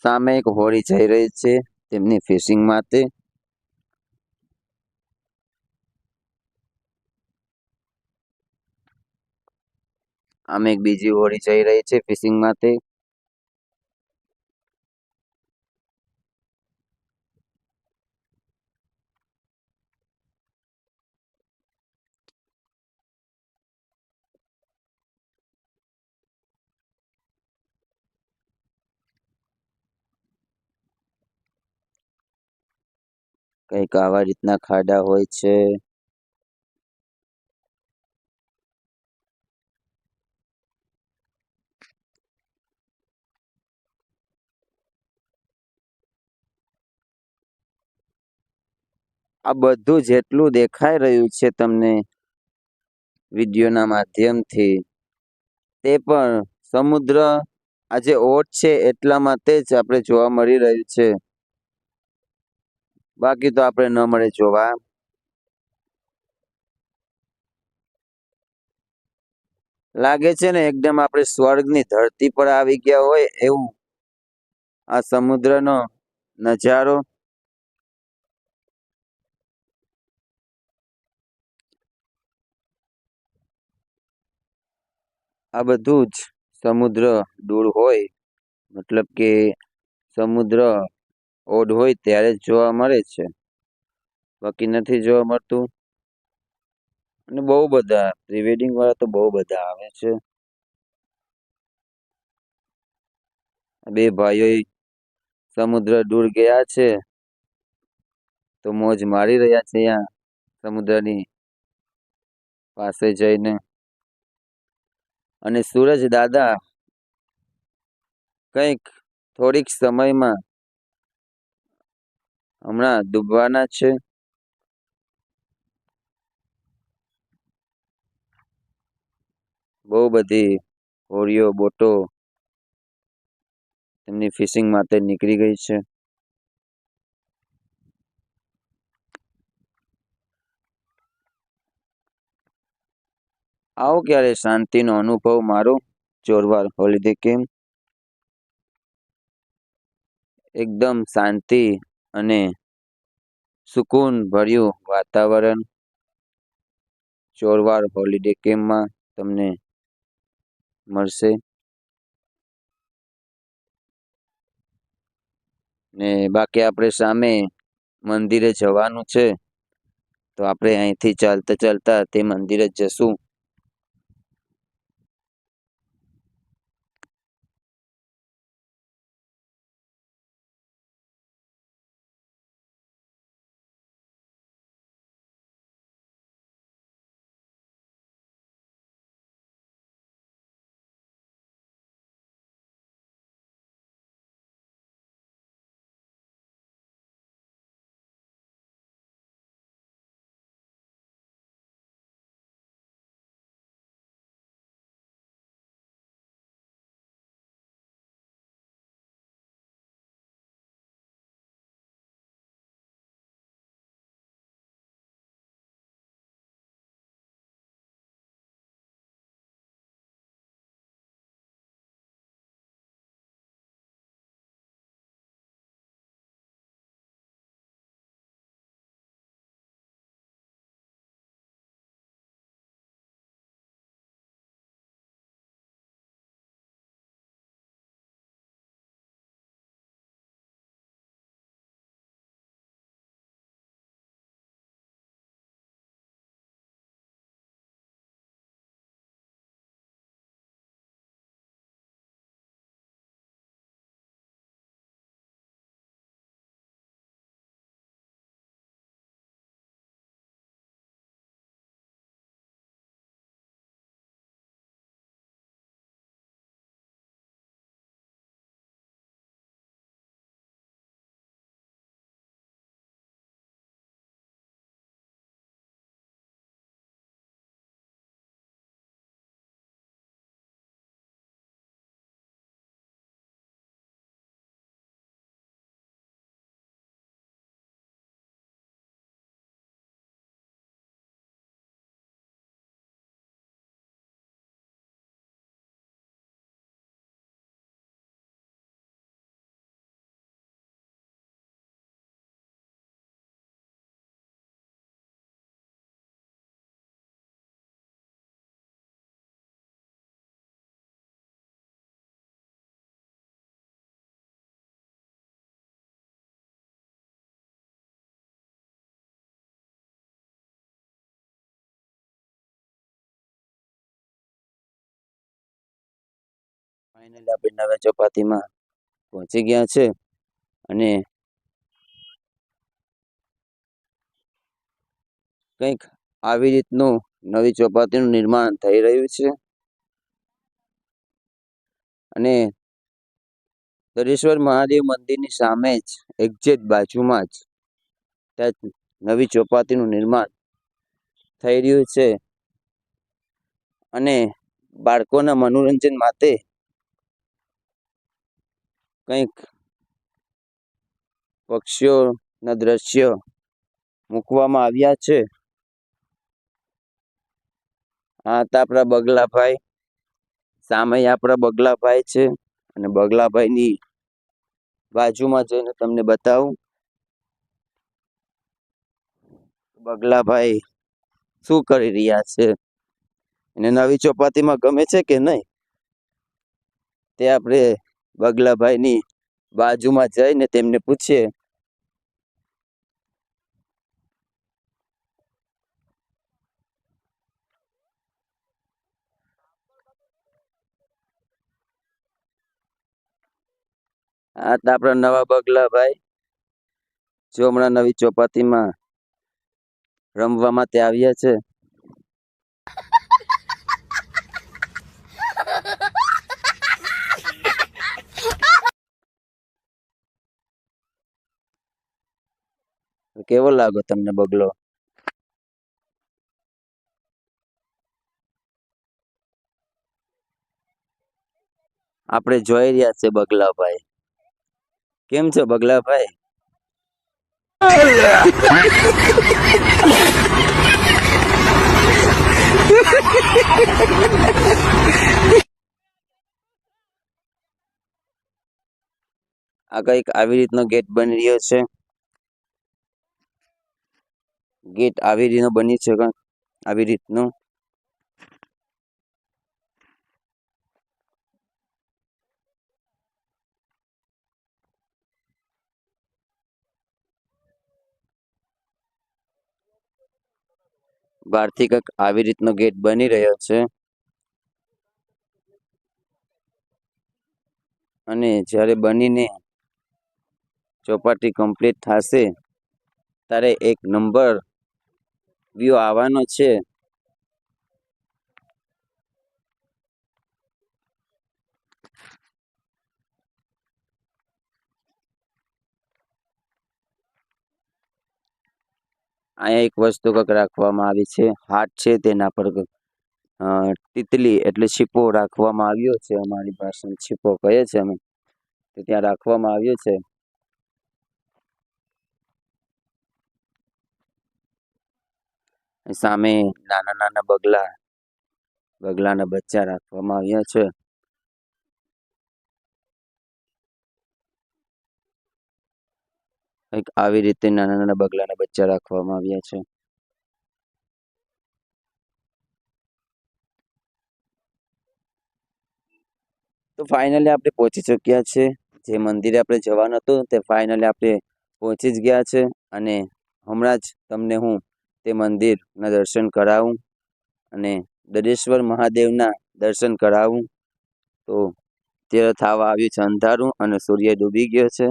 સામે એક હોડી જઈ રહી છે તેમની ફિશિંગ માટે. આમે એક બીજી હોડી જઈ રહી છે ફિશિંગ માટે. કઈક આવા રીતના ખાડા હોય છે. આ બધું જેટલું દેખાઈ રહ્યું છે તમને વિડીયોના માધ્યમથી, તે પણ સમુદ્ર આ જે ઓટ છે એટલા માટે જ આપણે જોવા મળી રહ્યું છે. બાકી તો આપણે ન મળે જોવા. લાગે છે ને એકદમ આપણે સ્વર્ગની ધરતી પર આવી ગયા હોય એવું આ સમુદ્રનો નજારો. આ બધું જ સમુદ્ર દૂર હોય, મતલબ કે સમુદ્ર ઓડ હોય ત્યારે જ જોવા મળે છે, બાકી નથી જોવા મળતું. અને બહુ બધા પ્રી વેડિંગ વાળા તો બહુ બધા આવે છે. બે ભાઈઓ સમુદ્ર દૂર ગયા છે તો મોજ મારી રહ્યા છે અહીંયા સમુદ્રની પાસે જઈને. અને સૂરજ દાદા કંઈક થોડીક સમયમાં હમણાં ડૂબવાના છે. બહુ બધી હોડીઓ બોટો એમની ફિશિંગ માટે નીકળી ગઈ છે. આવો ક્યારે શાંતિનો અનુભવ મારો ચોરવાડ હોલિડે કેમ્પ. એકદમ શાંતિ અને સુકૂન ભર્યું વાતાવરણ ચોરવાડ હોલિડે કેમ્પમાં તમને મળશે. ને બાકી આપણે સામે મંદિરે જવાનું છે તો આપણે અહીંથી ચાલતા ચાલતા તે મંદિરે જશું. ફાઇનલી આપણે નવા ચોપાટીમાં પહોંચી ગયા છે અને કંઈક આવી રીતનું નવી ચોપાટીનું નિર્માણ થઈ રહ્યું છે અને દરેશ્વર મહાદેવ મંદિરની સામે જ એક્ઝેક્ટ બાજુમાં જ ત્યાં નવી ચોપાટીનું નિર્માણ થઈ રહ્યું છે અને બાળકોના મનોરંજન માટે કંઈક પક્ષીઓના દ્રશ્ય મૂકવામાં આવ્યા છે. આ હતા આપણા બગલાભાઈ, સામે આપણા બગલાભાઈ છે અને બગલાભાઈની બાજુમાં જઈને તમને બતાવું બગલાભાઈ શું કરી રહ્યા છે અને નવી ચોપાટીમાં ગમે છે કે નહીં તે આપણે બગલાભાઈની બાજુમાં જઈને તેમને પૂછીએ. આ તો આપણા નવા બગલાભાઈ જો હમણાં નવી ચોપાટીમાં રમવા માટે આવ્યા છે. કેવો લાગો તમને બગલો? આપણે જોઈ રહ્યા છે બગલાભાઈ. કેમ છો બગલાભાઈ? આ કઈક આવી રીતનો ગેટ બની રહ્યો છે. ગેટ આવી રીતનો બની છે કંઈક આવી રીતનું. બહારથી કંઈક આવી રીતનો ગેટ બની રહ્યો છે અને જ્યારે બનીને ચોપાટી કમ્પ્લીટ થશે ત્યારે એક નંબર વ્યૂ આવવાનો છે. અહીંયા એક વસ્તુ કંઈક રાખવામાં આવી છે, હાથ છે તેના પર તિતલી એટલે છીપો રાખવામાં આવ્યો છે. અમારી પાસે છીપો કહે છે અમે, તો ત્યાં રાખવામાં આવ્યો છે. સામે નાના નાના બગલાના બચ્ચા રાખવામાં આવ્યા છે. કંઈક આવી રીતે નાના નાના બગલાના બચ્ચા રાખવામાં આવ્યા છે. તો ફાઇનલી આપણે પહોંચી ચૂક્યા છે. જે મંદિરે આપણે જવાનું હતું તે ફાઇનલી આપણે પહોંચી જ ગયા છે અને હમણાં જ તમને હું તે મંદિરના દર્શન કરાવું અને દરેશ્વર મહાદેવના દર્શન કરાવું. તો ત્યારે થવા આવ્યું છે અંધારું અને સૂર્ય ડૂબી ગયો છે.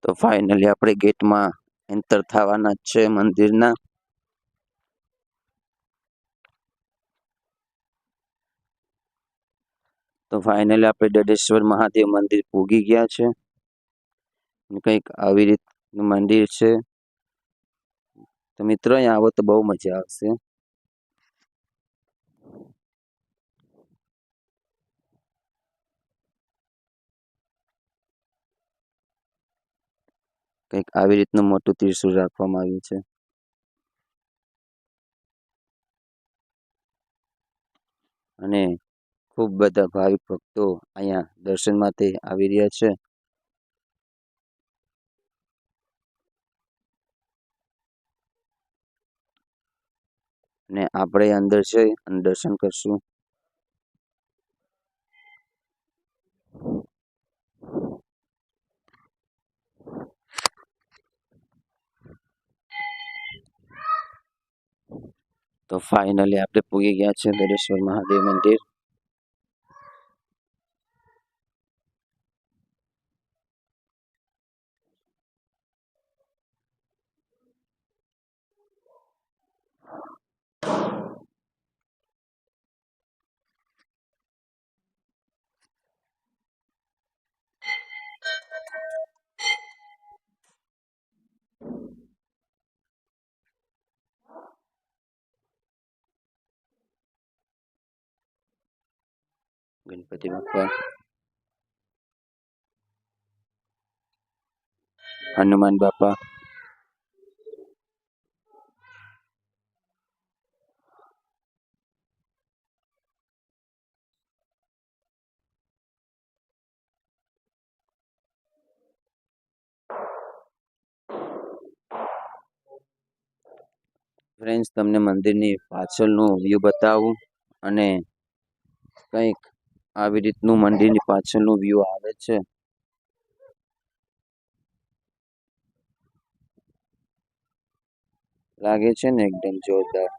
તો ફાઇનલી આપણે ગેટમાં એન્ટર થવાના છે મંદિરના. તો ફાઇનલી આપણે દડેશ્વર મહાદેવ મંદિર પૂગી ગયા છે. કંઈક આવી રીતનું મંદિર છે. તો મિત્રો અહીંયા આવો તો બહુ મજા આવશે. કંઈક આવી રીતનું મોટું ત્રિશૂળ રાખવામાં આવ્યું છે. અને ખૂબ બધા ભાવિક ભક્તો અહીંયા દર્શન માટે આવી રહ્યા છે. અને આપણે અંદર જઈ અને દર્શન કરશું. તો ફાઇનલી આપણે પૂગી ગયા છે દરેશ્વર મહાદેવ મંદિર. ગણપતિ બાપ્પા, હનુમાન બાપા, ફ્રેન્ડ્સ તમને મંદિરની પાછળનું વ્યૂ બતાવું અને કંઈક આવી રીતનું મંદિરની પાછળનું વ્યૂ આવે છે. લાગે છે ને એકદમ જોરદાર.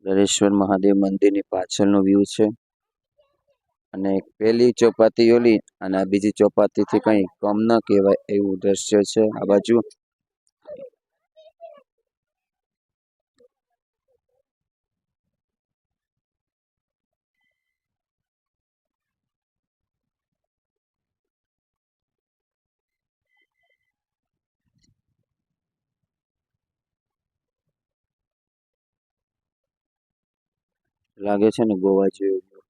દરેશ્વર મહાદેવ મંદિરની પાછળનો વ્યૂ છે અને પેલી ચોપાટી ઓલી અને આ બીજી ચોપાટીથી કંઈ કમ ન કહેવાય એવું દ્રશ્ય છે આ બાજુ. લાગે છે ને ગોવા જેવું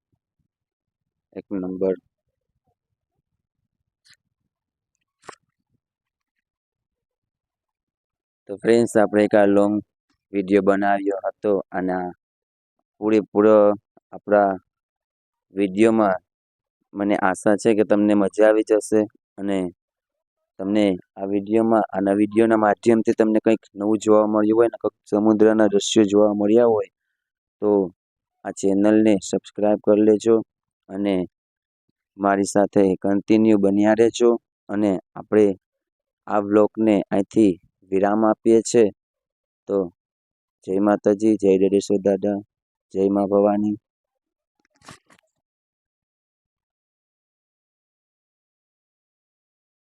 એક નંબર. તો ફ્રેન્ડ્સ આપણે એક આ લોંગ વિડીયો બનાવ્યો હતો અને પૂરેપૂરો આપણા વિડીયોમાં મને આશા છે કે તમને મજા આવી જશે અને તમને આ વિડીયોના માધ્યમથી તમને કંઈક નવું જોવા મળ્યું હોય ને કંઈક સમુદ્રના દ્રશ્યો જોવા મળ્યા હોય તો આ ચેનલને સબસ્ક્રાઈબ કરી લેજો અને મારી સાથે કન્ટિન્યુ બન્યા રહેજો. અને આપણે આ બ્લોગને અહીંથી વિરામ આપીએ છીએ. તો જય માતાજી, જય દરેશ્વર દાદા, જય મા ભવાની.